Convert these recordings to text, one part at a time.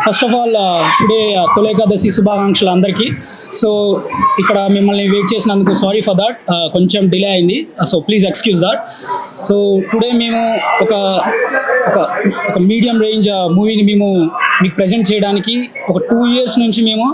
First of all today తొలి ఏకాదశి శుభాకాంక్షలు అందరికీ. సో ఇక్కడ మిమ్మల్ని వెయిట్ చేసినందుకు సారీ ఫర్ దాట్, కొంచెం డిలే అయింది, so please excuse that. So today మేము ఒక ఒక ఒక మీడియం రేంజ్ మూవీని మేము మీకు ప్రజెంట్ చేయడానికి ఒక 2 years నుంచి మేము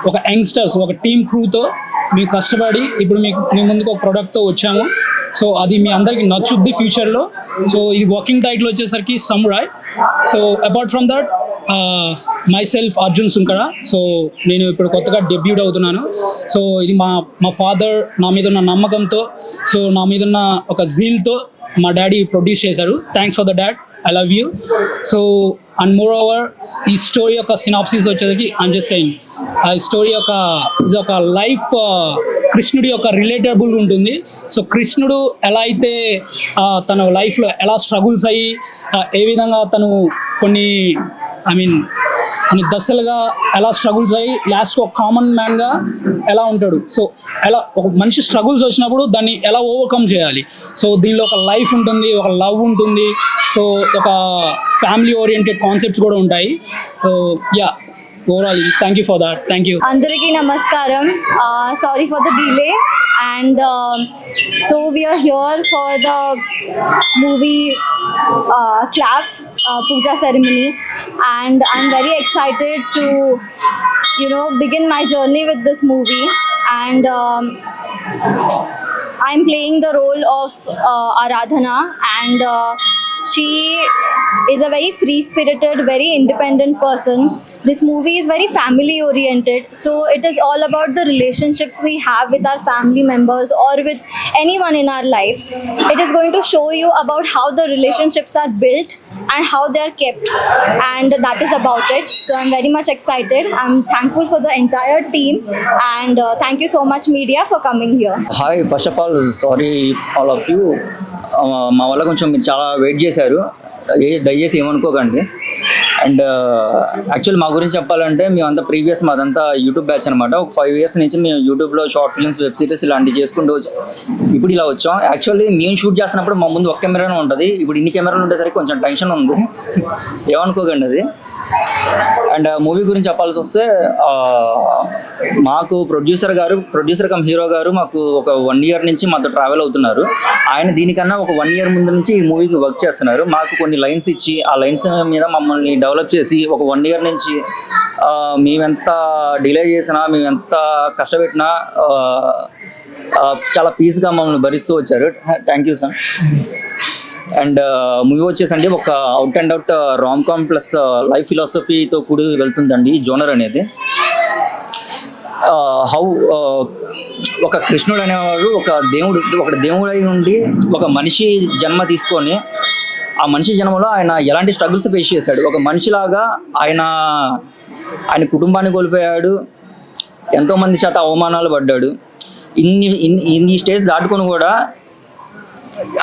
ఒక యంగ్స్టర్స్ ఒక టీమ్ క్రూతో మీకు కష్టపడి ఇప్పుడు మీ ముందుకు ఒక ప్రోడక్ట్తో వచ్చాము. సో అది మీ అందరికీ నచ్చుద్ది ఫ్యూచర్లో. సో ఇది వర్కింగ్ టైటిల్ వచ్చేసరికి samurai. So apart from that my self Arjun Sunkara. So నేను ఇప్పుడు కొత్తగా డెబ్యూట్ అవుతున్నాను. సో ఇది మా ఫాదర్ నా మీద ఉన్న నమ్మకంతో, సో నా మీద ఉన్న ఒక జీల్తో మా డాడీ ప్రొడ్యూస్ చేశారు. Thanks for the dad, I love you. So and more over ఈ స్టోరీ యొక్క సినాప్సిస్ వచ్చేసరికి ఐమ్ జస్ట్ సెయింగ్, ఆ స్టోరీ యొక్క ఇది ఒక లైఫ్ కృష్ణుడి యొక్క రిలేటబుల్ ఉంటుంది. సో కృష్ణుడు ఎలా అయితే తన లైఫ్లో ఎలా స్ట్రగుల్స్ అయ్యి ఏ విధంగా తను కొన్ని దశలుగా ఎలా స్ట్రగుల్స్ అయ్యి లాస్ట్కి ఒక కామన్ మ్యాన్గా ఎలా ఉంటాడు. సో ఎలా ఒక మనిషి స్ట్రగుల్స్ వచ్చినప్పుడు దాన్ని ఎలా ఓవర్కమ్ చేయాలి. సో దీనిలో ఒక లైఫ్ ఉంటుంది, ఒక లవ్ ఉంటుంది, సో ఒక ఫ్యామిలీ ఓరియంటెడ్ కాన్సెప్ట్స్ కూడా ఉంటాయి. So yeah, overall thank you for that. Thank you. అందరికీ నమస్కారం. Sorry for the delay, and so we are here for the movie clap puja ceremony, and I'm very excited to begin my journey with this movie. And I'm playing the role of Aradhana, and she is a very free-spirited, very independent person. This movie is very family-oriented, so it is all about the relationships we have with our family members or with anyone in our life. It is going to show you about how the relationships are built and how they are kept, and that is about it. So I'm very much excited. I'm thankful for the entire team, and thank you so much media for coming here. Hi, first of all, sorry all of you. మా వల్ల కొంచెం మీరు చాలా wait చేశారు, దయచేసి ఏమనుకోకండి. And actually మా గురించి చెప్పాలంటే మేమంతా ప్రీవియస్ మాదంతా యూట్యూబ్ బ్యాచ్ అనమాట. ఒక 5 years నుంచి మేము యూట్యూబ్లో షార్ట్ ఫిల్మ్స్, వెబ్ సిరీస్ ఇలాంటివి చేసుకుంటూ ఇప్పుడు ఇలా వచ్చాం. యాక్చువల్లీ మేము షూట్ చేస్తున్నప్పుడు మా ముందు ఒక కెమెరానే ఉంటుంది, ఇప్పుడు ఇన్ని కెమెరాలు ఉండేసరికి కొంచెం టెన్షన్ ఉంది, ఏమనుకోకండి అది. అండ్ మూవీ గురించి చెప్పాల్సి వస్తే మాకు ప్రొడ్యూసర్ కమ్ హీరో గారు మాకు ఒక 1 year నుంచి మాతో ట్రావెల్ అవుతున్నారు. ఆయన దీనికన్నా ఒక 1 year ముందు నుంచి ఈ మూవీకి వర్క్ చేస్తున్నారు. మాకు కొన్ని లైన్స్ ఇచ్చి ఆ లైన్స్ మీద మమ్మల్ని డెవలప్ చేసి ఒక 1 year నుంచి మేమెంత డిలే చేసినా, మేమెంత కష్టపెట్టినా చాలా పీస్గా మమ్మల్ని భరిస్తూ వచ్చారు. Thank you sir. And movie వచ్చేసండి ఒక out and out rom com plus life ఫిలాసఫీతో కూడి వెళ్తుందండి ఈ జోనర్ అనేది. ఒక కృష్ణుడు అనేవాడు ఒక దేవుడై ఉండి ఒక మనిషి జన్మ తీసుకొని ఆ మనిషి జన్మలో ఆయన ఎలాంటి స్ట్రగుల్స్ ఫేస్ చేశాడు. ఒక మనిషిలాగా ఆయన కుటుంబాన్ని కోల్పోయాడు, ఎంతోమంది చేత అవమానాలు పడ్డాడు. ఇన్ని స్టేజ్ దాటుకొని కూడా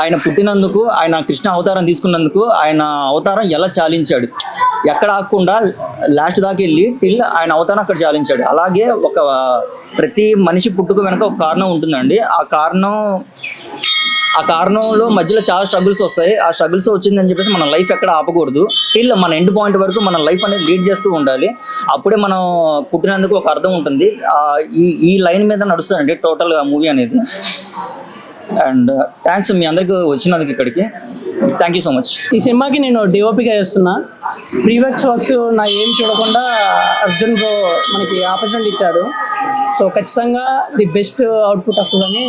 ఆయన పుట్టినందుకు, ఆయన కృష్ణ అవతారం తీసుకున్నందుకు ఆయన అవతారం ఎలా చాలించాడు, ఎక్కడ ఆగకుండా లాస్ట్ దాకా వెళ్ళి టిల్ ఆయన అవతారం అక్కడ చాలించాడు. అలాగే ప్రతి మనిషి పుట్టుక వెనక ఒక కారణం ఉంటుందండి. ఆ కారణంలో మధ్యలో చాలా స్ట్రగుల్స్ వస్తాయి. ఆ స్ట్రగుల్స్ వచ్చిందని చెప్పేసి మన లైఫ్ ఎక్కడ ఆపకూడదు, టిల్ మన ఎండ్ పాయింట్ వరకు మన లైఫ్ అనేది లీడ్ చేస్తూ ఉండాలి. అప్పుడే మనం పుట్టినందుకు ఒక అర్థం ఉంటుంది. ఈ లైన్ మీద నడుస్తుందండి టోటల్ మూవీ అనేది. అండ్ థ్యాంక్స్ మీ అందరికి వచ్చినందుకు ఇక్కడికి. Thank you so much. ఈ సినిమాకి నేను డిఓపిగా చేస్తున్నా. ప్రీవియస్ వర్క్స్ నా ఏం చూడకుండా అర్జున్ బ్రో మనకి ఆపర్చునిటీ ఇచ్చాడు. సో ఖచ్చితంగా ది బెస్ట్ అవుట్పుట్ వస్తుందని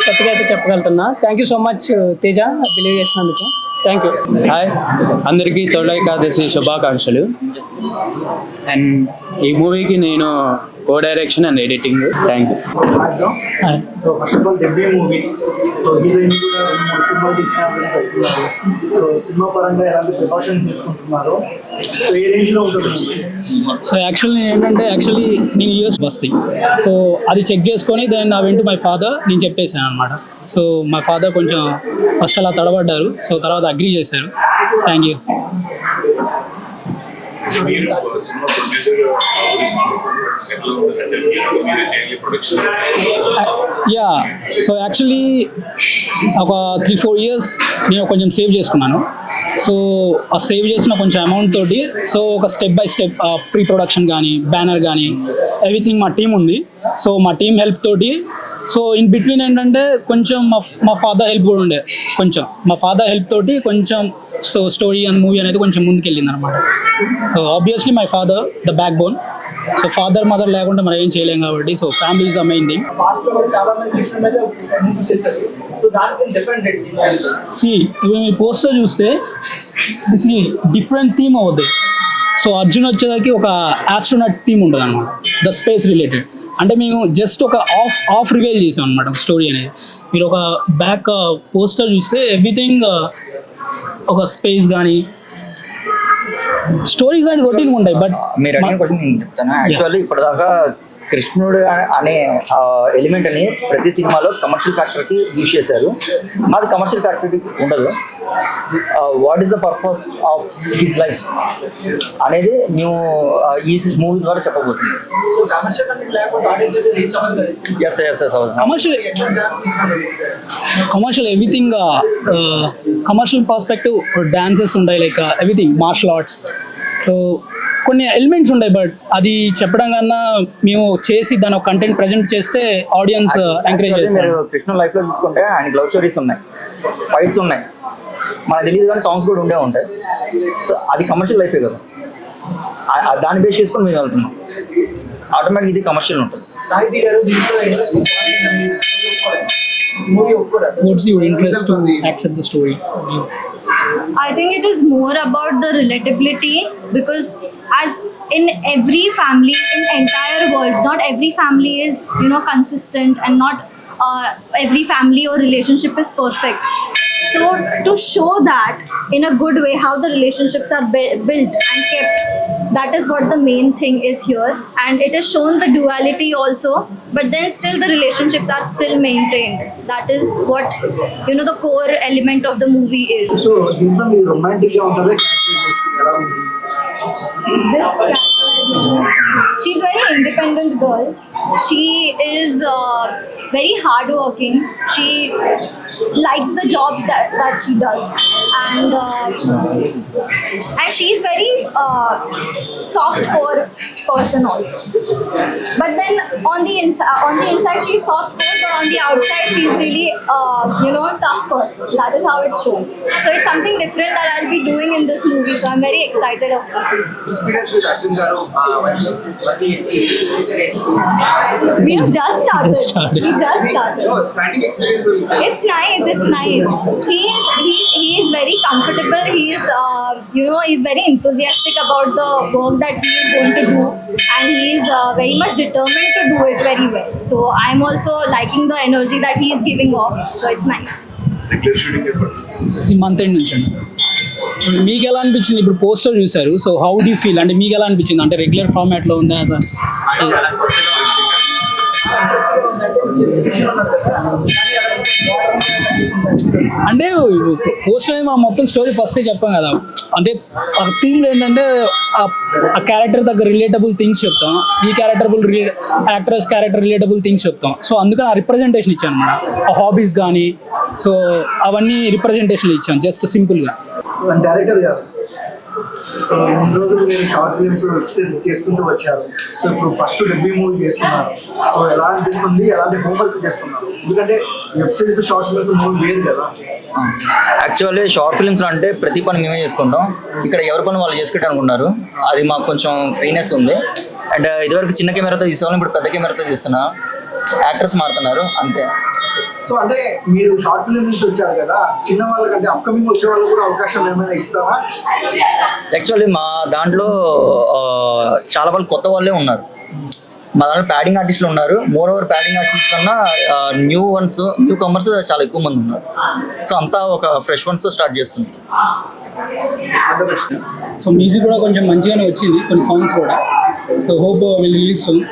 గట్టిగా అయితే చెప్పగలుగుతున్నా. Thank you so much Teja, believe చేసినందుకు. Thank you. హాయ్ అందరికీ తొలి ఏకాదశి శుభాకాంక్షలు. అండ్ ఈ మూవీకి నేను co-direction and editing. Thank you. So first of all, debut movie. So heroine కూడా సినిమా తీసినప్పుడు సో సినిమా పరంగా ఎలాంటి ప్రికాషన్ తీసుకుంటున్నారు, సో ఏ రేంజ్ లో ఉంటుంది? సో యాక్చువల్లీ నేను యూఎస్ బస్తి, సో అది చెక్ చేసుకొని then I went to my father, నేను చెప్పేసాను అనమాట. సో మా ఫాదర్ కొంచెం ఫస్ట్ అలా తడబడ్డారు, సో తర్వాత అగ్రీ చేశారు. Thank you. Yeah so actually ఒక 3-4 years నేను కొంచెం సేవ్ చేసుకున్నాను. సో ఆ సేవ్ చేసిన కొంచెం అమౌంట్ తోటి సో ఒక step by step pre production కానీ బ్యానర్ కానీ ఎవ్రీథింగ్ మా టీం ఉంది. సో మా టీం హెల్ప్ తోటి సో ఇన్ బిట్వీన్ ఏంటంటే కొంచెం మా ఫాదర్ హెల్ప్ కూడా ఉండే, కొంచెం మా ఫాదర్ హెల్ప్ తోటి కొంచెం సో స్టోరీ అండ్ మూవీ అనేది కొంచెం ముందుకెళ్ళింది అనమాట. So obviously my father the backbone. So father mother లేకుండా మనం ఏం చేయలేం కాబట్టి so family is the main thing. See ఇప్పుడు మీ పోస్టర్ చూస్తే దిస్ డిఫరెంట్ థీమ్ అవుతుంది. సో అర్జున్ వచ్చేసరికి ఒక ఆస్ట్రోనాట్ థీమ్ ఉంటుంది అనమాట, ద స్పేస్ రిలేటెడ్. అంటే మేము జస్ట్ ఒక ఆఫ్ రివీల్ చేసాం అనమాట స్టోరీ అనేది. మీరు ఒక బ్యాక్ పోస్టర్ చూస్తే ఎవ్రీథింగ్ ఒక స్పేస్ కానీ స్టోరీస్ అండ్ రొటీన్ ఉంటాయి. బట్ మీరు అడిగిన క్వశ్చన్ నేను చెప్తాను. యాక్చువల్లీ ఇప్పటిదాకా కృష్ణుడు అనే ఎలిమెంట్ అని ప్రతి సినిమాలో కమర్షియల్ ఫ్యాక్టర్కి యూజ్ చేశారు. మాది కమర్షియల్ ఫ్యాక్టరీ ఉండదు. What is the purpose of his life అనేది మేము ఈ మూవీ ద్వారా చెప్పబోతుంది. Commercial everything commercial perspective dances ఉంటాయి, like everything martial arts. So కొన్ని ఎలిమెంట్స్ ఉంటాయి, బట్ అది చెప్పడం కన్నా మేము చేసి దాని ఒక కంటెంట్ ప్రజెంట్ చేస్తే ఆడియన్స్ ఎంకరేజ్ చేస్తారు. మీరు కృష్ణ లైఫ్ లో చూసుకుంటే ఆయనకి లవ్ స్టోరీస్ ఉన్నాయి, ఫైట్స్ ఉన్నాయి, మనకు తెలియదు కానీ సాంగ్స్ కూడా ఉండే ఉంటాయి. సో అది కమర్షియల్ లైఫే కదా, దాన్ని బేస్ చేసుకొని మేము వెళ్తున్నాం. ఆటోమేటిక్ ఇది కమర్షియల్ ఉంటుంది. What's your interest to accept the story? I think it is more about the relatability, because as in every family in entire world, not every family is consistent, and not every family or relationship is perfect. So to show that in a good way how the relationships are built and kept, that is what the main thing is here. And it is shown the duality also, but then still the relationships are still maintained. That is what the core element of the movie is. So దీంట్లో మీరు రొమాంటిక్గా ఉంటారా? ఎలా ఉంది? This characterization, she's very independent girl. She is very hardworking. She likes the jobs that she does, and she is very soft core person also. But then on the inside she is soft core, but on the outside she is really tough person. That is how it's shown. So it's something different that I'll be doing in this movie. So I'm very excited of this. Experience with Arjun garu, working experience. We have just started. We just started. No, starting experience. It's nice. It's nice. He is very comfortable. He is he's very enthusiastic about the work that he is going to do, and he is very much determined to do it very well. So I'm also liking the energy that he is giving off. So it's nice. Month end నుంచి అండి. మీకు ఎలా అనిపించింది? ఇప్పుడు poster చూసారు, so how do feel? అంటే మీకు ఎలా అనిపించింది? అంటే రెగ్యులర్ ఫార్మాట్లో ఉందా సార్? అంటే పోస్టర్ అనేది మనం మొత్తం స్టోరీ ఫస్టే చెప్పాం కదా. అంటే ఆ థీమ్లో ఏంటంటే ఆ క్యారెక్టర్ దగ్గర రిలేటబుల్ థింగ్స్ చెప్తాం, ఈ యాక్టర్స్ క్యారెక్టర్ రిలేటబుల్ థింగ్స్ చెప్తాం. సో అందుకని ఆ రిప్రజెంటేషన్ ఇచ్చాను అనమాట. ఆ హాబీస్ కానీ సో అవన్నీ రిప్రజెంటేషన్ ఇచ్చాం జస్ట్ సింపుల్గా. సో డైరెక్టర్ గారు, సో ఇన్ని రోజులు మీరు షార్ట్ ఫిల్మ్స్ చేసుకుంటూ వచ్చారు. సో ఇప్పుడు ఫస్ట్ డెబ్యూ మూవీ చేస్తున్నారు. సో ఎలా అనిపిస్తుంది? ఎలాంటి హోంవర్క్ చేస్తున్నారు? ఎందుకంటే web series short films movie వేరు కదా. యాక్చువల్లీ షార్ట్ ఫిల్మ్స్ అంటే ప్రతి పని మేమే చేసుకుంటాం. ఇక్కడ ఎవరి పని వాళ్ళు చేసుకుంటారు అనుకున్నారు. అది మాకు కొంచెం ఫ్రీనెస్ ఉంది. అండ్ ఇదివరకు చిన్న కెమెరాతో తీసుకోవాలి, ఇప్పుడు పెద్ద కెమెరాతో తీస్తున్నా. యాక్టర్స్ మారుతున్నారు అంతే. సో అంటే మీరు షార్ట్ ఫిల్మ్ నుంచి వచ్చారు కదా, చిన్న వాళ్ళకంటే అప్కమింగ్ వచ్చే వాళ్ళు కూడా అవకాశం ఏమైనా ఇస్తారా? యాక్చువల్లీ మా దాంట్లో చాలా వాళ్ళు కొత్త వాళ్ళే ఉన్నారు. మా దాంట్లో ప్యాడింగ్ ఆర్టిస్టులు ఉన్నారు. మోర్ ఓవర్ ప్యాడింగ్ ఆర్టిస్ట్ కన్నా న్యూ కమర్స్ చాలా ఎక్కువ మంది ఉన్నారు. సో అంతా ఒక ఫ్రెష్ వన్స్తో స్టార్ట్ చేస్తుంది. సో మ్యూజిక్ కూడా కొంచెం మంచిగానే వచ్చింది, కొన్ని సాంగ్స్ కూడా. So hope will release soon.